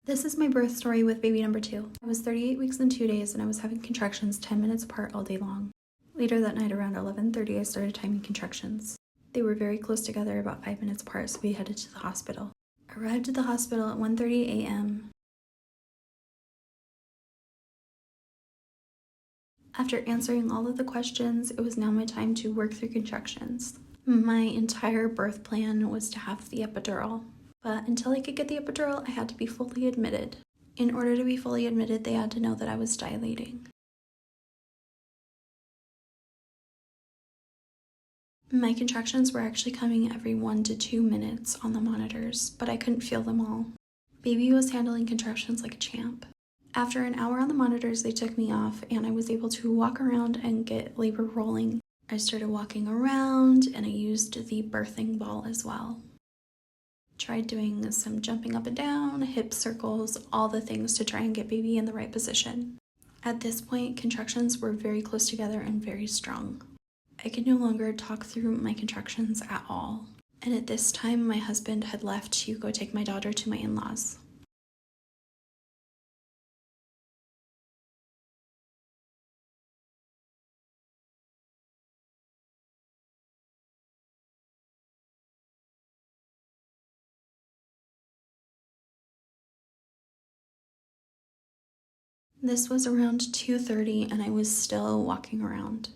This is my birth story with baby number 2. I was 38 weeks and 2 days and I was having contractions 10 minutes apart all day long. Later that night around 11:30 I started timing contractions. They were very close together, about 5 minutes apart, so we headed to the hospital. Arrived at the hospital at 1:30 a.m. After answering all of the questions, it was now my time to work through contractions. My entire birth plan was to have the epidural, but until I could get the epidural, I had to be fully admitted. In order to be fully admitted, they had to know that I was dilating. My contractions were actually coming every 1 to 2 minutes on the monitors, but I couldn't feel them all. Baby was handling contractions like a champ. After an hour on the monitors, they took me off and I was able to walk around and get labor rolling. I started walking around and I used the birthing ball as well. Tried doing some jumping up and down, hip circles, all the things to try and get baby in the right position. At this point, contractions were very close together and very strong. I could no longer talk through my contractions at all. And at this time, my husband had left to go take my daughter to my in-laws. This was around 2:30 and I was still walking around.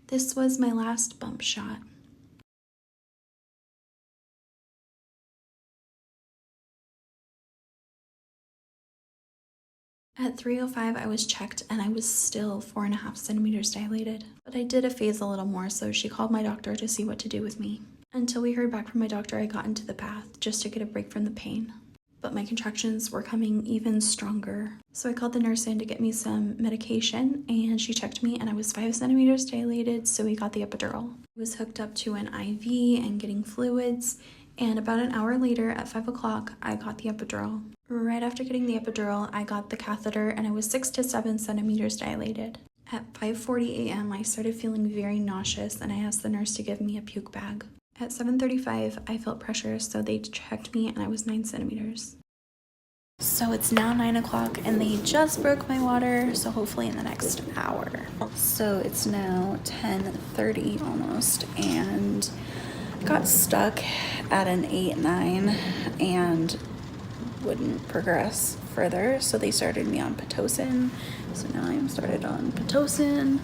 This was my last bump shot. At 3:05, I was checked and I was still 4.5 centimeters dilated. But I did phase a little more, so she called my doctor to see what to do with me. Until we heard back from my doctor, I got into the bath just to get a break from the pain. But my contractions were coming even stronger. So I called the nurse in to get me some medication and she checked me and I was 5 centimeters dilated, so we got the epidural. I was hooked up to an IV and getting fluids, and about an hour later at 5 o'clock, I got the epidural. Right after getting the epidural, I got the catheter and I was 6 to 7 centimeters dilated. At 5:40 a.m., I started feeling very nauseous and I asked the nurse to give me a puke bag. At 7:35, I felt pressure, so they checked me and I was 9 centimeters. So it's now 9 o'clock and they just broke my water, so hopefully in the next hour. So it's now 10:30 almost and got stuck at an 8-9 and wouldn't progress further, so they started me on Pitocin. So now I'm started on Pitocin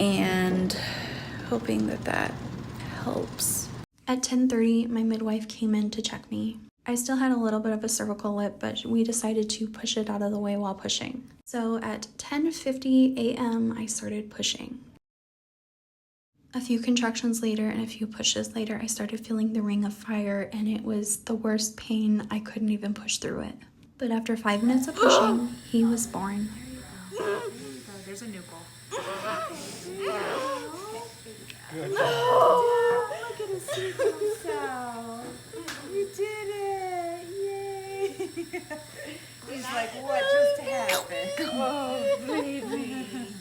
and hoping that that helps. At 10:30, my midwife came in to check me. I still had a little bit of a cervical lip, but we decided to push it out of the way while pushing. So at 10:50 a.m., I started pushing. A few contractions later and a few pushes later, I started feeling the ring of fire and it was the worst pain. I couldn't even push through it. But after 5 minutes of pushing, he was born. There you go. There's a nipple. Good. Oh, look at his sweet little self. You did it. Yay. He's like, what just happened? Oh, baby.